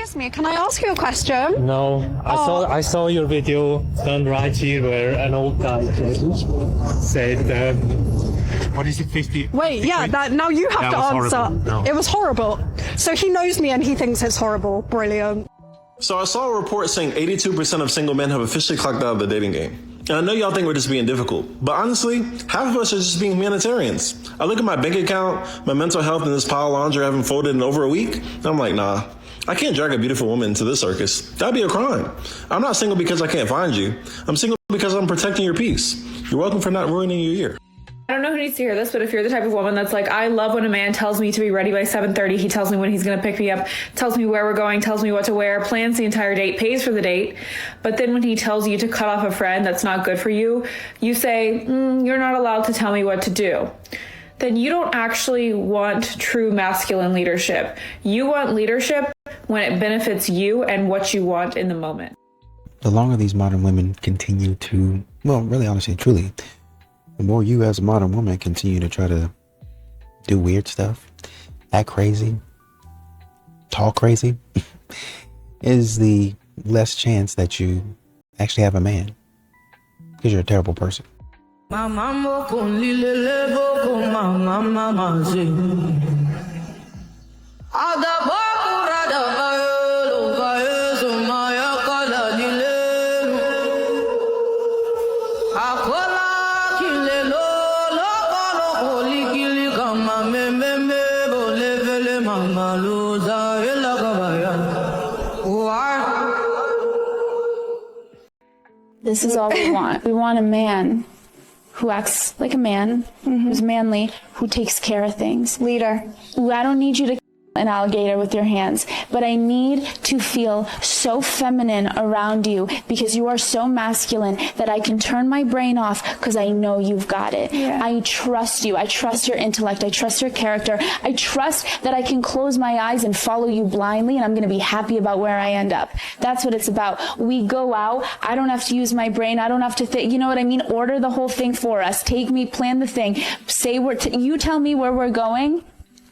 Excuse me, can I ask you a question? No, I saw your video done right here where an old guy said, what is it, 50? Wait, yeah, now you have to answer. Horrible. No. It was horrible. So he knows me and he thinks it's horrible. Brilliant. So I saw a report saying 82% of single men have officially clocked out of the dating game. And I know y'all think we're just being difficult, but honestly, half of us are just being humanitarians. I look at my bank account, my mental health, and this pile of laundry I haven't folded in over a week, and I'm like, nah, I can't drag a beautiful woman into this circus. That'd be a crime. I'm not single because I can't find you. I'm single because I'm protecting your peace. You're welcome for not ruining your year. I don't know who needs to hear this, but if you're the type of woman that's like, I love when a man tells me to be ready by 7:30, he tells me when he's going to pick me up, tells me where we're going, tells me what to wear, plans the entire date, pays for the date, but then when he tells you to cut off a friend that's not good for you, you say, you're not allowed to tell me what to do. Then you don't actually want true masculine leadership. You want leadership when it benefits you and what you want in the moment. The longer these modern women continue to, well, really, honestly, truly, the more you as a modern woman continue to try to do weird stuff, act crazy, talk crazy, is the less chance that you actually have a man, because you're a terrible person. This is all we want. We want a man who acts like a man, who's manly, who takes care of things. Leader. Ooh, I don't need you to an alligator with your hands, but I need to feel so feminine around you because you are so masculine that I can turn my brain off because I know you've got it. Yeah. I trust you. I trust your intellect. I trust your character. I trust that I can close my eyes and follow you blindly and I'm going to be happy about where I end up. That's what it's about. We go out. I don't have to use my brain. I don't have to think, you know what I mean? Order the whole thing for us. Take me, plan the thing. Say you tell me where we're going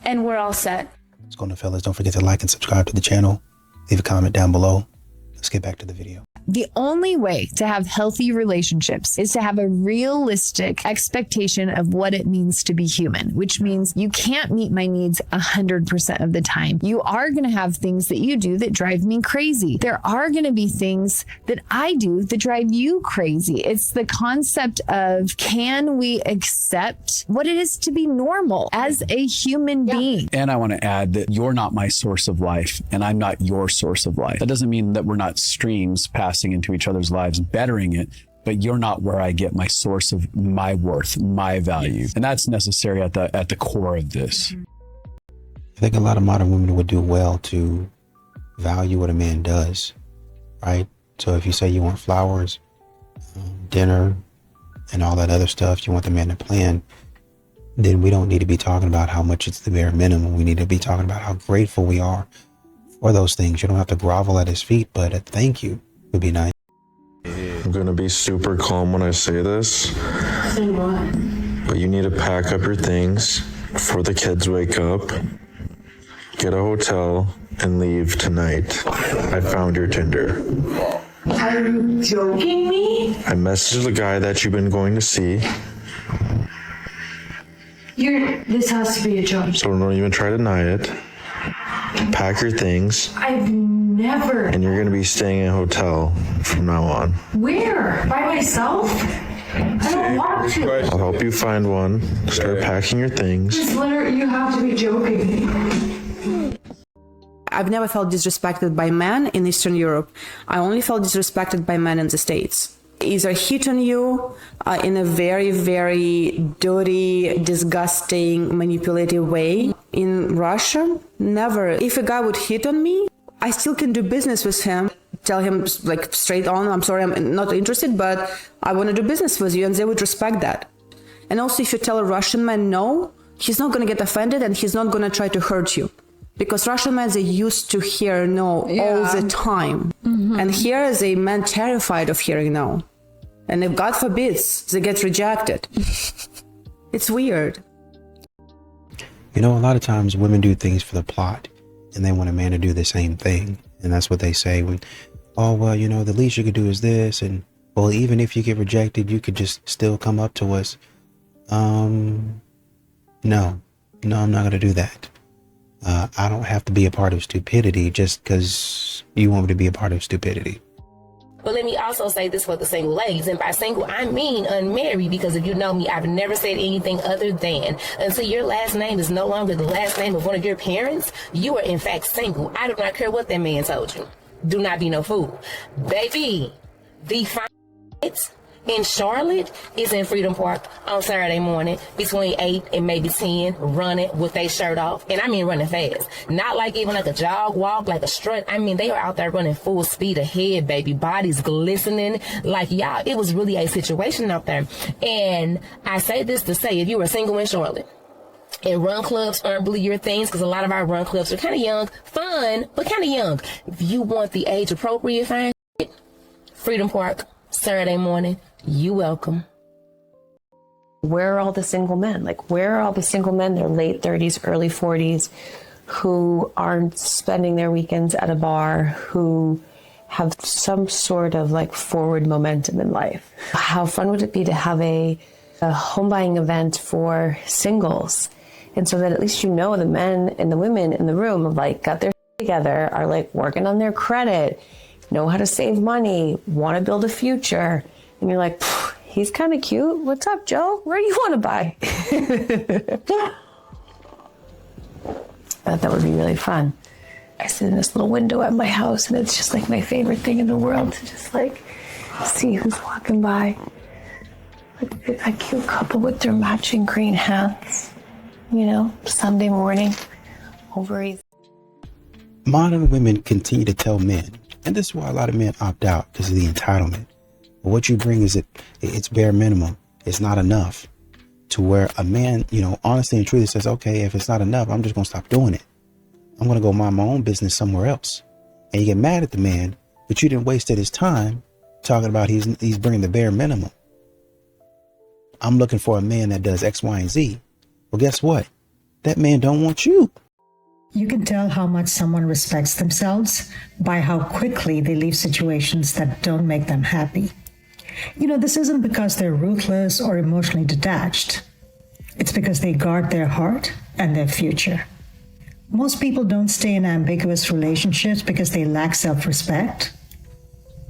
and we're all set. What's going on, fellas? Don't forget to like and subscribe to the channel. Leave a comment down below. Let's get back to the video. The only way to have healthy relationships is to have a realistic expectation of what it means to be human, which means you can't meet my needs 100% of the time. You are going to have things that you do that drive me crazy. There are going to be things that I do that drive you crazy. It's the concept of, can we accept what it is to be normal as a human being? And I want to add that you're not my source of life and I'm not your source of life. That doesn't mean that we're not streams passing into each other's lives, bettering it, but you're not where I get my source of my worth, my value. And that's necessary at the core of this. I think a lot of modern women would do well to value what a man does, right? So if you say you want flowers, dinner, and all that other stuff, you want the man to plan, then we don't need to be talking about how much it's the bare minimum. We need to be talking about how grateful we are for those things. You don't have to grovel at his feet, but a thank you would be nice. I'm gonna be super calm when I say this. Say what? But you need to pack up your things before the kids wake up, get a hotel, and leave tonight. I found your Tinder. Are you joking me? I messaged the guy that you've been going to see. This has to be a joke. So don't even try to deny it. Pack your things. I've never. And you're gonna be staying in a hotel from now on. Where? By myself? I don't want to. I'll help you find one. Start packing your things. You have to be joking. I've never felt disrespected by men in Eastern Europe. I only felt disrespected by men in the States. Either hit on you in a very, very dirty, disgusting, manipulative way. In Russia, never. If a guy would hit on me, I still can do business with him. Tell him like straight on, I'm sorry, I'm not interested, but I want to do business with you, and they would respect that. And also, if you tell a Russian man no, he's not going to get offended and he's not going to try to hurt you. Because Russian men, they used to hear no all the time. And here is a man terrified of hearing no. And if God forbids, they get rejected. It's weird. You know, a lot of times women do things for the plot and they want a man to do the same thing. And that's what they say when, oh, well, you know, the least you could do is this. And, well, even if you get rejected, you could just still come up to us. No, I'm not going to do that. I don't have to be a part of stupidity just because you want me to be a part of stupidity. But let me also say this for the single ladies. And by single, I mean unmarried, because if you know me, I've never said anything other than until your last name is no longer the last name of one of your parents, you are in fact single. I do not care what that man told you. Do not be no fool. Baby, the finest in Charlotte is in Freedom Park on Saturday morning between 8 and maybe 10, running with their shirt off. And I mean running fast. Not like even like a jog walk, like a strut. I mean, they are out there running full speed ahead, baby. Bodies glistening. Like, y'all, it was really a situation out there. And I say this to say, if you were single in Charlotte, and run clubs aren't really your things, because a lot of our run clubs are kind of young, fun, but kind of young. If you want the age appropriate fine, Freedom Park, Saturday morning, you welcome. Where are all the single men? Like, where are all the single men, their late 30s, early 40s, who aren't spending their weekends at a bar, who have some sort of like forward momentum in life? How fun would it be to have a home buying event for singles? And so that at least you know the men and the women in the room have like got their together, are like working on their credit, know how to save money, want to build a future. And you're like, he's kind of cute. What's up, Joe? Where do you want to buy? I thought that would be really fun. I sit in this little window at my house, and it's just like my favorite thing in the world to just like see who's walking by. Like that cute couple with their matching green hats, you know, Sunday morning, over easy. Modern women continue to tell men, and this is why a lot of men opt out, because of the entitlement. But what you bring is it's bare minimum. It's not enough to where a man, you know, honestly and truly says, okay, if it's not enough, I'm just going to stop doing it. I'm going to go mind my own business somewhere else. And you get mad at the man, but you didn't waste his time talking about he's bringing the bare minimum. I'm looking for a man that does X, Y, and Z. Well, guess what? That man don't want you. You can tell how much someone respects themselves by how quickly they leave situations that don't make them happy. You know, this isn't because they're ruthless or emotionally detached. It's because they guard their heart and their future. Most people don't stay in ambiguous relationships because they lack self-respect.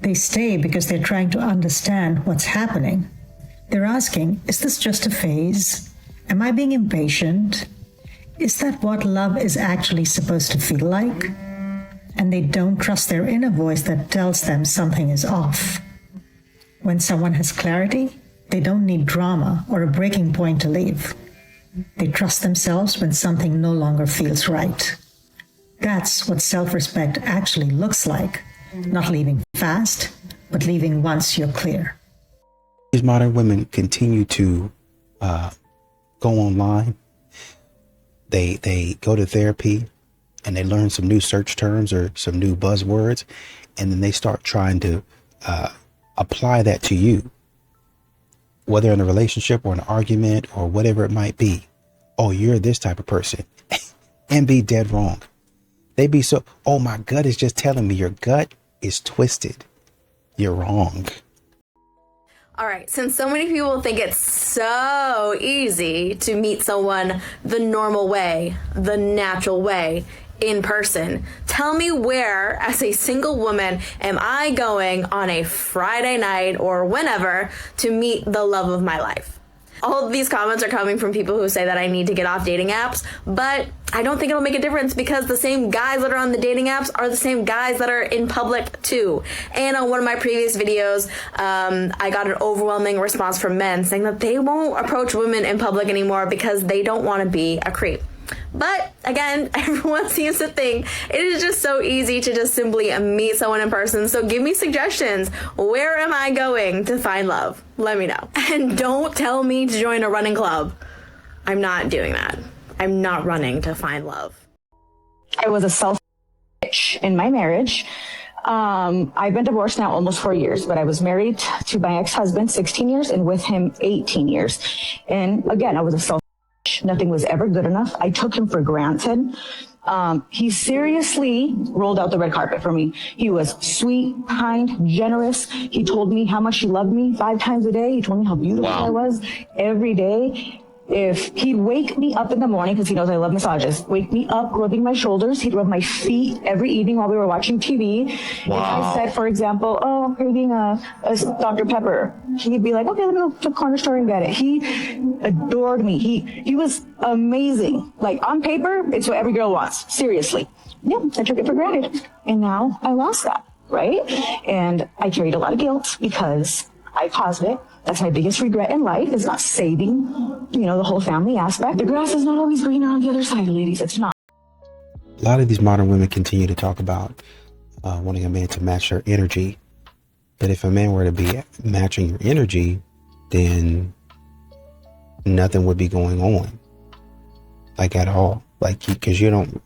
They stay because they're trying to understand what's happening. They're asking, is this just a phase? Am I being impatient? Is that what love is actually supposed to feel like? And they don't trust their inner voice that tells them something is off. When someone has clarity, they don't need drama or a breaking point to leave. They trust themselves when something no longer feels right. That's what self-respect actually looks like. Not leaving fast, but leaving once you're clear. These modern women continue to go online. They go to therapy and they learn some new search terms or some new buzzwords, and then they start trying to apply that to you, whether in a relationship or an argument or whatever it might be. Oh, you're this type of person, and be dead wrong. They be so, oh, my gut is just telling me. Your gut is twisted. You're wrong. All right, since so many people think it's so easy to meet someone the normal way, the natural way, in person, tell me where, as a single woman, am I going on a Friday night or whenever to meet the love of my life? All of these comments are coming from people who say that I need to get off dating apps, but I don't think it'll make a difference because the same guys that are on the dating apps are the same guys that are in public too. And on one of my previous videos, I got an overwhelming response from men saying that they won't approach women in public anymore because they don't want to be a creep. But again, everyone seems to think it is just so easy to just simply meet someone in person. So give me suggestions. Where am I going to find love? Let me know. And don't tell me to join a running club. I'm not doing that. I'm not running to find love. I was a selfish bitch in my marriage. I've been divorced now almost 4 years, but I was married to my ex-husband 16 years and with him 18 years. And again, I was a selfish. Nothing was ever good enough. I took him for granted. He seriously rolled out the red carpet for me. He was sweet, kind, generous. He told me how much he loved me 5 times a day. He told me how beautiful I was every day. If he'd wake me up in the morning, because he knows I love massages, wake me up rubbing my shoulders. He'd rub my feet every evening while we were watching TV. If I said, for example, oh, I'm craving a Dr. Pepper, he'd be like, okay, let me go to the corner store and get it. He adored me. He was amazing. Like, on paper, it's what every girl wants. Seriously. Yeah, I took it for granted. And now I lost that, right? And I carried a lot of guilt because I caused it. That's my biggest regret in life, is not saving, the whole family aspect. The grass is not always greener on the other side, ladies. It's not. A lot of these modern women continue to talk about wanting a man to match their energy. But if a man were to be matching your energy, then nothing would be going on. Like, at all. Like, because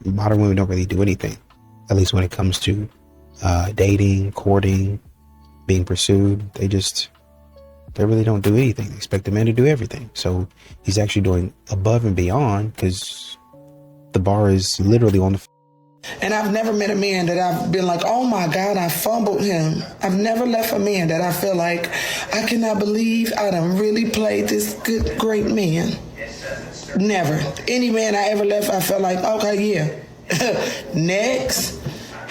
modern women don't really do anything. At least when it comes to dating, courting, being pursued. They really don't do anything. They expect the man to do everything. So he's actually doing above and beyond, because the bar is literally on the. And I've never met a man that I've been like, oh my God, I fumbled him. I've never left a man that I feel like, I cannot believe I done really played this good, great man. Never. Any man I ever left, I felt like, okay, yeah. Next.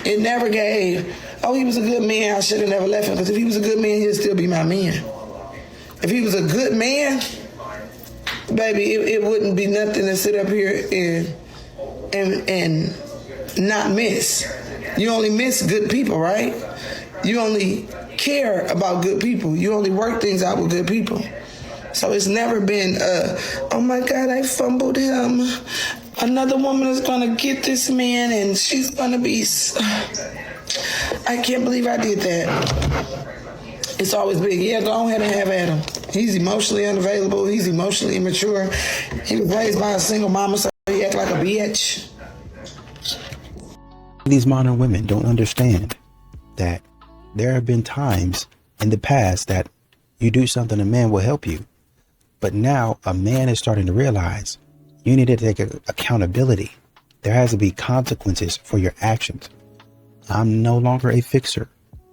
It never gave, oh, he was a good man, I should have never left him. Because if he was a good man, he'd still be my man. If he was a good man, baby, it wouldn't be nothing to sit up here and not miss. You only miss good people, right? You only care about good people. You only work things out with good people. So it's never been, oh my God, I fumbled him. Another woman is gonna get this man and she's gonna be, I can't believe I did that. It's always been, yeah, go ahead and have Adam. He's emotionally unavailable. He's emotionally immature. He was raised by a single mama, so he act like a bitch. These modern women don't understand that there have been times in the past that you do something, a man will help you. But now a man is starting to realize you need to take accountability. There has to be consequences for your actions. I'm no longer a fixer.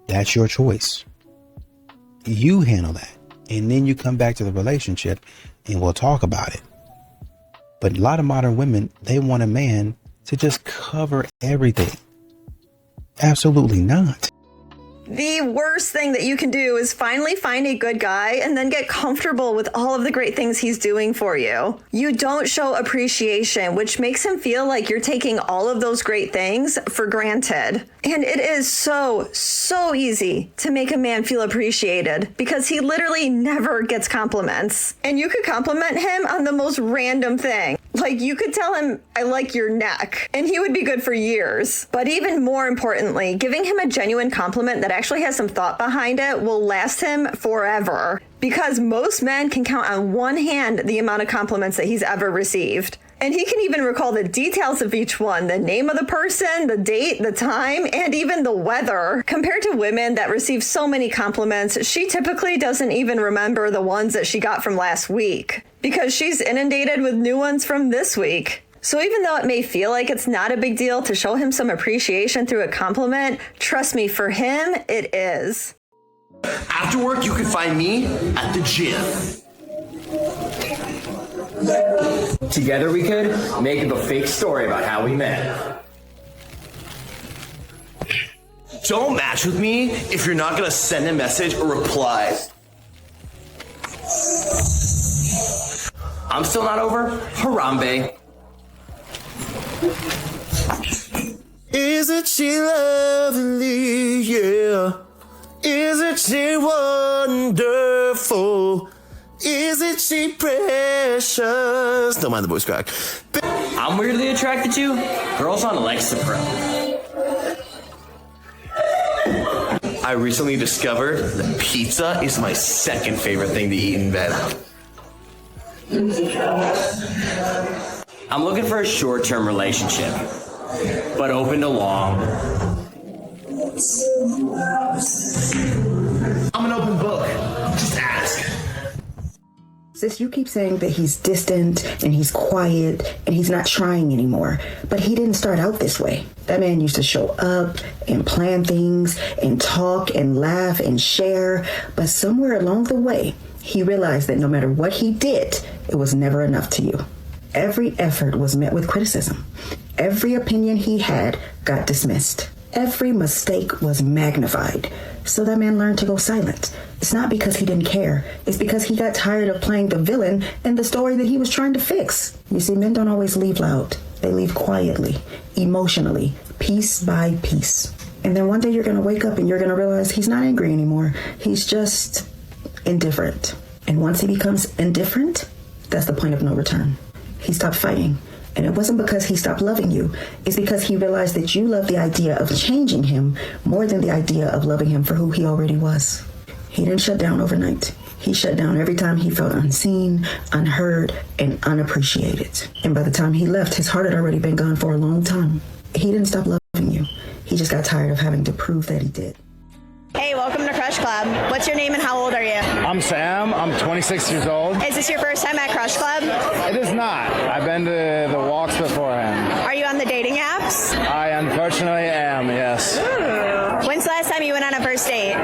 That's your choice. You handle that. And then you come back to the relationship and we'll talk about it. But a lot of modern women, they want a man to just cover everything. Absolutely not. The worst thing that you can do is finally find a good guy and then get comfortable with all of the great things he's doing for you. You don't show appreciation, which makes him feel like you're taking all of those great things for granted. And it is so easy to make a man feel appreciated because he literally never gets compliments. And you could compliment him on the most random thing. Like, you could tell him, I like your neck, and he would be good for years. But even more importantly, giving him a genuine compliment that actually has some thought behind it will last him forever. Because most men can count on one hand the amount of compliments that he's ever received. And he can even recall the details of each one, the name of the person, the date, the time, and even the weather. Compared to women that receive so many compliments, she typically doesn't even remember the ones that she got from last week because she's inundated with new ones from this week. So even though it may feel like it's not a big deal to show him some appreciation through a compliment, trust me, for him, it is. After work, you can find me at the gym. Together we could make up a fake story about how we met. Don't match with me if you're not gonna send a message or reply. I'm still not over Harambe. Isn't she lovely? Yeah. Isn't she wonderful? Isn't she precious? Don't mind the voice crack. I'm weirdly attracted to girls on Lexapro. I recently discovered that pizza is my second favorite thing to eat in bed. I'm looking for a short-term relationship, but open to long. I'm an open book. Just ask. Sis, you keep saying that he's distant and he's quiet and he's not trying anymore, but he didn't start out this way. That man used to show up and plan things and talk and laugh and share, but somewhere along the way, he realized that no matter what he did, it was never enough to you. Every effort was met with criticism. Every opinion he had got dismissed. Every mistake was magnified. So that man learned to go silent. It's not because he didn't care. It's because he got tired of playing the villain in the story that he was trying to fix. You see, men don't always leave loud. They leave quietly, emotionally, piece by piece. And then one day you're going to wake up and you're going to realize he's not angry anymore. He's just indifferent. And once he becomes indifferent, that's the point of no return. He stopped fighting. And it wasn't because he stopped loving you. It's because he realized that you love the idea of changing him more than the idea of loving him for who he already was. He didn't shut down overnight. He shut down every time he felt unseen, unheard, and unappreciated. And by the time he left, his heart had already been gone for a long time. He didn't stop loving you. He just got tired of having to prove that he did. Hey, welcome to Crush Club. What's your name and how old are you? I'm Sam. I'm 26 years old. Is this your first time at Crush Club? It is not. I've been to the walks beforehand. Are you on the dating apps? I unfortunately am, yes. Ooh. When's the last time you went on a first date?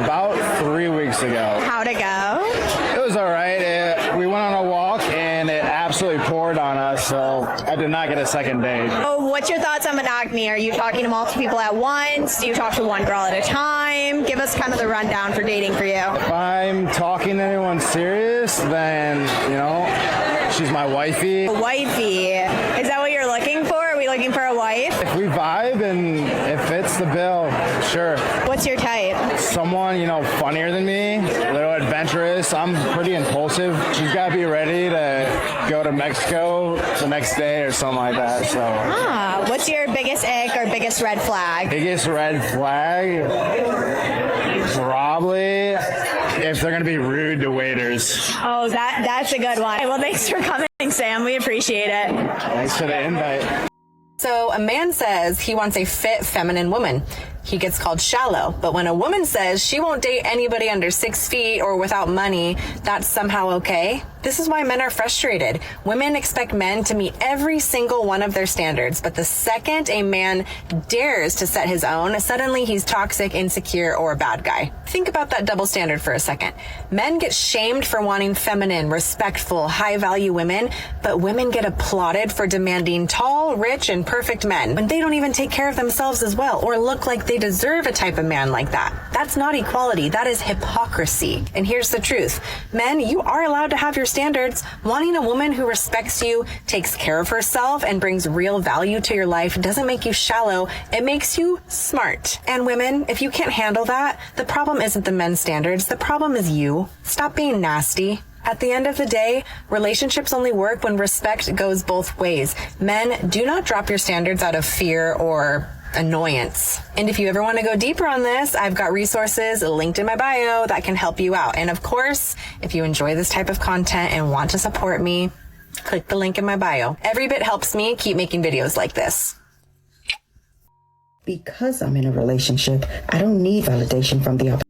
About 3 weeks ago. How'd it go? It was all right. We went on a walk and it absolutely poured on us, so I did not get a second date. Oh, what's your thoughts on monogamy? Are you talking to multiple people at once? Do you talk to one girl at a time? Give us kind of the rundown for dating for you. If I'm talking to anyone serious, then, she's my wifey. A wifey. Is that what you're looking for? Are we looking for a wife? If we vibe and it fits the bill, sure. What's your type? Someone, funnier than me, a little adventurous. I'm pretty impulsive. She's got to be ready to go to Mexico the next day or something like that. So. What's your biggest ick or biggest red flag? Biggest red flag? Probably if they're going to be rude to waiters. Oh, that's a good one. Well, thanks for coming, Sam. We appreciate it. Thanks for the invite. So a man says he wants a fit, feminine woman. He gets called shallow. But when a woman says she won't date anybody under 6 feet or without money, that's somehow okay. This is why men are frustrated. Women expect men to meet every single one of their standards, but the second a man dares to set his own, suddenly he's toxic, insecure, or a bad guy. Think about that double standard for a second. Men get shamed for wanting feminine, respectful, high-value women, but women get applauded for demanding tall, rich, and perfect men when they don't even take care of themselves as well or look like they deserve a type of man like that. That's not equality. That is hypocrisy. And here's the truth. Men, you are allowed to have your standards. Wanting a woman who respects you, takes care of herself, and brings real value to your life doesn't make you shallow. It makes you smart. And women, if you can't handle that, the problem isn't the men's standards. The problem is you. Stop being nasty. At the end of the day, relationships only work when respect goes both ways. Men, do not drop your standards out of fear or annoyance. And if you ever want to go deeper on this, I've got resources linked in my bio that can help you out. And of course, if you enjoy this type of content and want to support me, click the link in my bio. Every bit helps me keep making videos like this. Because I'm in a relationship, I don't need validation from the opposite.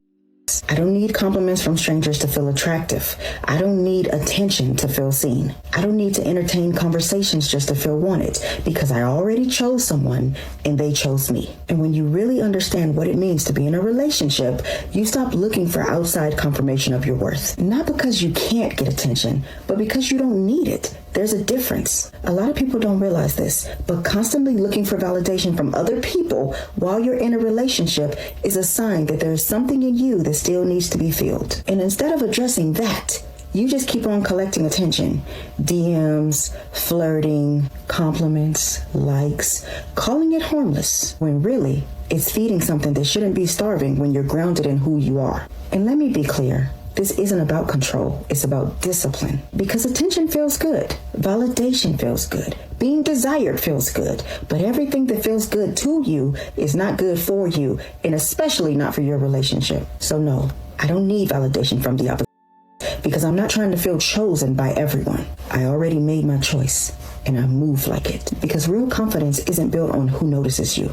I don't need compliments from strangers to feel attractive. I don't need attention to feel seen. I don't need to entertain conversations just to feel wanted because I already chose someone and they chose me. And when you really understand what it means to be in a relationship, you stop looking for outside confirmation of your worth. Not because you can't get attention, but because you don't need it. There's a difference. A lot of people don't realize this, but constantly looking for validation from other people while you're in a relationship is a sign that there's something in you that still needs to be filled. And instead of addressing that, you just keep on collecting attention. DMs, flirting, compliments, likes, calling it harmless, when really it's feeding something that shouldn't be starving when you're grounded in who you are. And let me be clear. This isn't about control. It's about discipline. Because attention feels good. Validation feels good. Being desired feels good. But everything that feels good to you is not good for you, and especially not for your relationship. So no, I don't need validation from the opposite. Because I'm not trying to feel chosen by everyone. I already made my choice, and I move like it. Because real confidence isn't built on who notices you.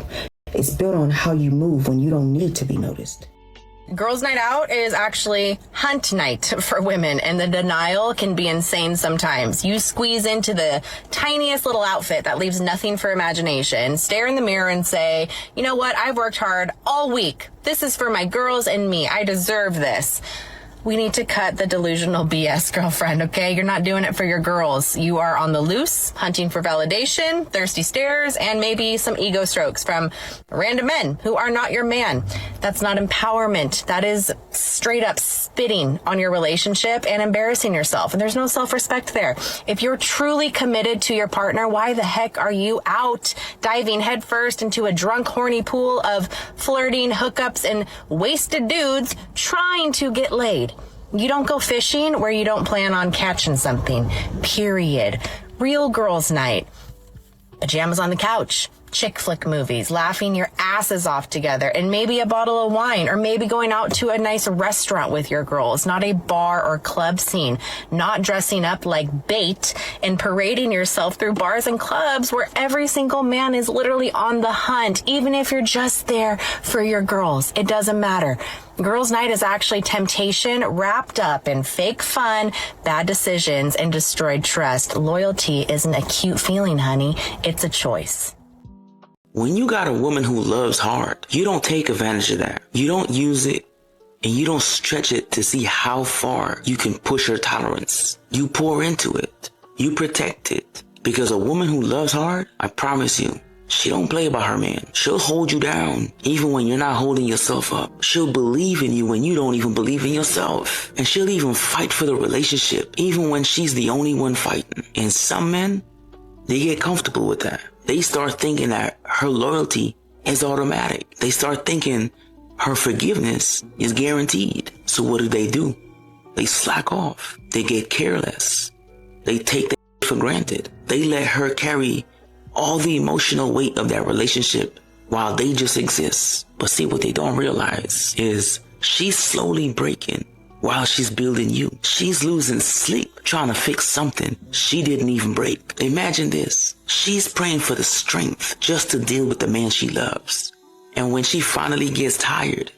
It's built on how you move when you don't need to be noticed. Girls' night out is actually hunt night for women, and the denial can be insane sometimes. You squeeze into the tiniest little outfit that leaves nothing for imagination, stare in the mirror and say, you know what, I've worked hard all week. This is for my girls and me. I deserve this. We need to cut the delusional BS, girlfriend, okay? You're not doing it for your girls. You are on the loose, hunting for validation, thirsty stares, and maybe some ego strokes from random men who are not your man. That's not empowerment. That is straight up spitting on your relationship and embarrassing yourself. And there's no self-respect there. If you're truly committed to your partner, why the heck are you out diving headfirst into a drunk, horny pool of flirting, hookups, and wasted dudes trying to get laid? You don't go fishing where you don't plan on catching something. Period. Real girls' night. Pajamas on the couch. Chick flick movies, laughing your asses off together, and maybe a bottle of wine, or maybe going out to a nice restaurant with your girls, not a bar or club scene, not dressing up like bait and parading yourself through bars and clubs where every single man is literally on the hunt, even if you're just there for your girls. It doesn't matter. Girls' night is actually temptation wrapped up in fake fun, bad decisions, and destroyed trust. Loyalty isn't a cute feeling, honey. It's a choice. When you got a woman who loves hard, you don't take advantage of that. You don't use it and you don't stretch it to see how far you can push her tolerance. You pour into it. You protect it. Because a woman who loves hard, I promise you, she don't play about her man. She'll hold you down even when you're not holding yourself up. She'll believe in you when you don't even believe in yourself. And she'll even fight for the relationship even when she's the only one fighting. And some men, they get comfortable with that. They start thinking that her loyalty is automatic. They start thinking her forgiveness is guaranteed. So what do? They slack off. They get careless. They take that for granted. They let her carry all the emotional weight of that relationship while they just exist. But see, what they don't realize is she's slowly breaking while she's building you. She's losing sleep trying to fix something she didn't even break. Imagine this. She's praying for the strength just to deal with the man she loves. And when she finally gets tired,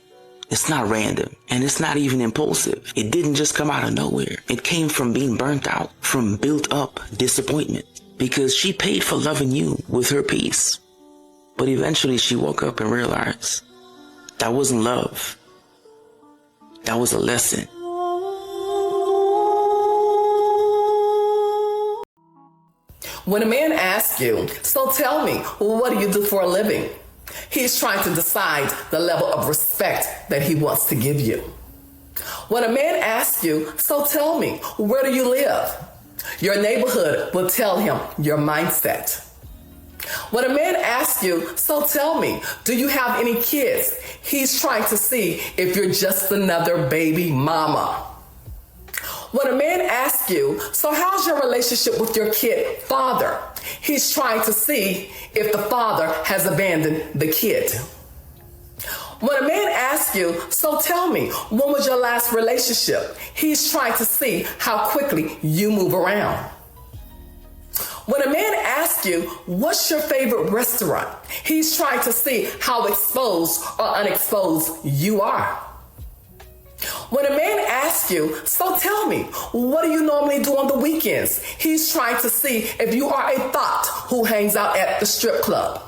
it's not random and it's not even impulsive. It didn't just come out of nowhere. It came from being burnt out, from built up disappointment, because she paid for loving you with her peace. But eventually she woke up and realized that wasn't love. That was a lesson. When a man asks you, so tell me, what do you do for a living? He's trying to decide the level of respect that he wants to give you. When a man asks you, so tell me, where do you live? Your neighborhood will tell him your mindset. When a man asks you, so tell me, do you have any kids? He's trying to see if you're just another baby mama. When a man asks you, so how's your relationship with your kid father? He's trying to see if the father has abandoned the kid. When a man asks you, so tell me, when was your last relationship? He's trying to see how quickly you move around. When a man asks you, what's your favorite restaurant? He's trying to see how exposed or unexposed you are. When a man asks you, so tell me, what do you normally do on the weekends? He's trying to see if you are a thought who hangs out at the strip club.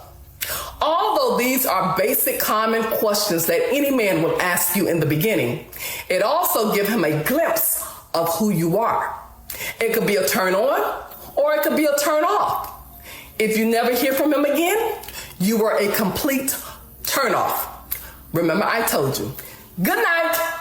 Although these are basic common questions that any man will ask you in the beginning, it also gives him a glimpse of who you are. It could be a turn on or it could be a turn off. If you never hear from him again, you were a complete turn off. Remember, I told you. Good night.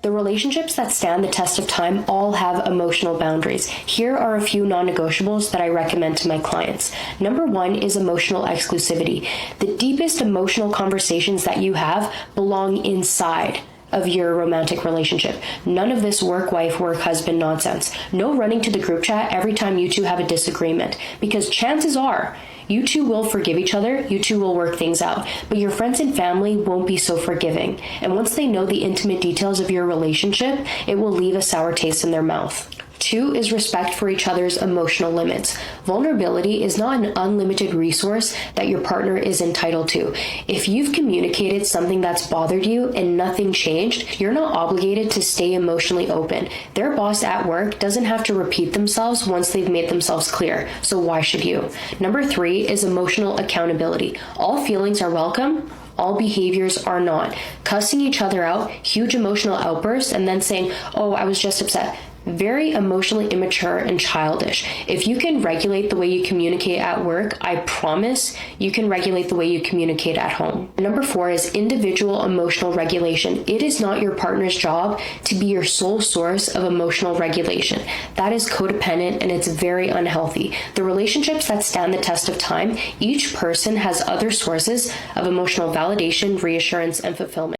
The relationships that stand the test of time all have emotional boundaries. Here are a few non-negotiables that I recommend to my clients. Number one is emotional exclusivity. The deepest emotional conversations that you have belong inside of your romantic relationship. None of this work wife, work husband nonsense. No running to the group chat every time you two have a disagreement, because chances are you two will forgive each other, you two will work things out, but your friends and family won't be so forgiving. And once they know the intimate details of your relationship, it will leave a sour taste in their mouth. 2 is respect for each other's emotional limits. Vulnerability is not an unlimited resource that your partner is entitled to. If you've communicated something that's bothered you and nothing changed, you're not obligated to stay emotionally open. Their boss at work doesn't have to repeat themselves once they've made themselves clear, so why should you? Number 3 is emotional accountability. All feelings are welcome. All behaviors are not. Cussing each other out, huge emotional outbursts, and then saying, oh, I was just upset. Very emotionally immature and childish. If you can regulate the way you communicate at work, I promise you can regulate the way you communicate at home. Number 4 is individual emotional regulation. It is not your partner's job to be your sole source of emotional regulation. That is codependent and it's very unhealthy. The relationships that stand the test of time, each person has other sources of emotional validation, reassurance, and fulfillment.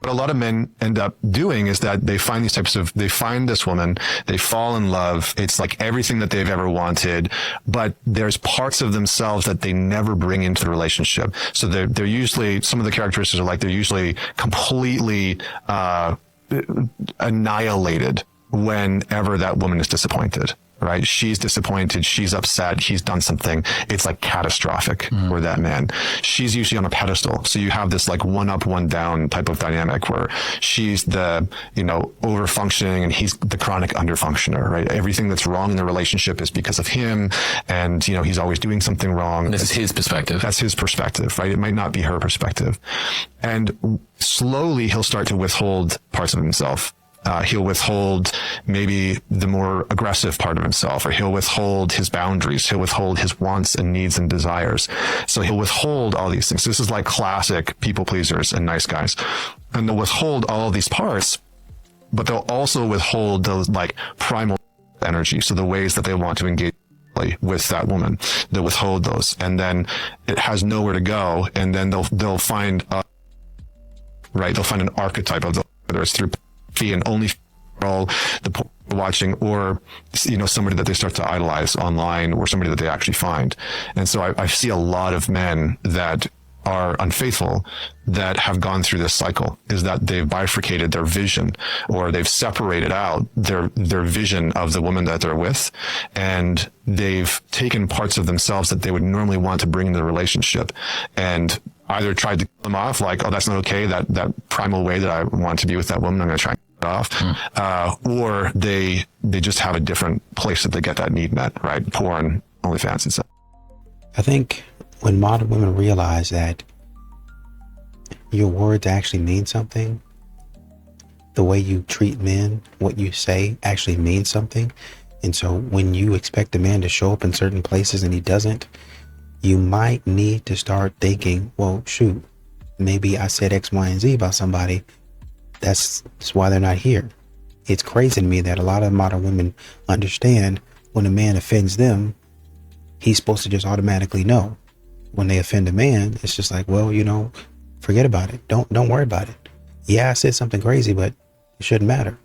What a lot of men end up doing is that they find they find this woman, they fall in love. It's like everything that they've ever wanted, but there's parts of themselves that they never bring into the relationship. So they're usually, some of the characteristics are like, they're usually completely, annihilated whenever that woman is disappointed. Right? She's disappointed. She's upset. He's done something. It's like catastrophic for that man. She's usually on a pedestal. So you have this like one up, one down type of dynamic where she's the, over functioning and he's the chronic under functioner, right? Everything that's wrong in the relationship is because of him. And, he's always doing something wrong. This is his perspective. That's his perspective, right? It might not be her perspective. And slowly he'll start to withhold parts of himself. He'll withhold maybe the more aggressive part of himself, or he'll withhold his boundaries. He'll withhold his wants and needs and desires. So he'll withhold all these things. This is like classic people pleasers and nice guys. And they'll withhold all of these parts, but they'll also withhold those like primal energy. So the ways that they want to engage with that woman, they'll withhold those. And then it has nowhere to go. And then they'll find, they'll find an archetype of whether it's through and only all the watching, or somebody that they start to idolize online, or somebody that they actually find. And so I see a lot of men that are unfaithful that have gone through this cycle, is that they've bifurcated their vision, or they've separated out their vision of the woman that they're with, and they've taken parts of themselves that they would normally want to bring into the relationship and either tried to kill them off, like, oh, that's not okay, that primal way that I want to be with that woman, I'm going to try and get it off. Or they just have a different place that they get that need met, right? Porn, OnlyFans, and stuff. I think when modern women realize that your words actually mean something, the way you treat men, what you say actually means something. And so when you expect a man to show up in certain places and he doesn't, you might need to start thinking, well, shoot, maybe I said X, Y, and Z about somebody. That's why they're not here. It's crazy to me that a lot of modern women understand when a man offends them, he's supposed to just automatically know. When they offend a man, it's just like, well, forget about it. Don't worry about it. Yeah, I said something crazy, but it shouldn't matter.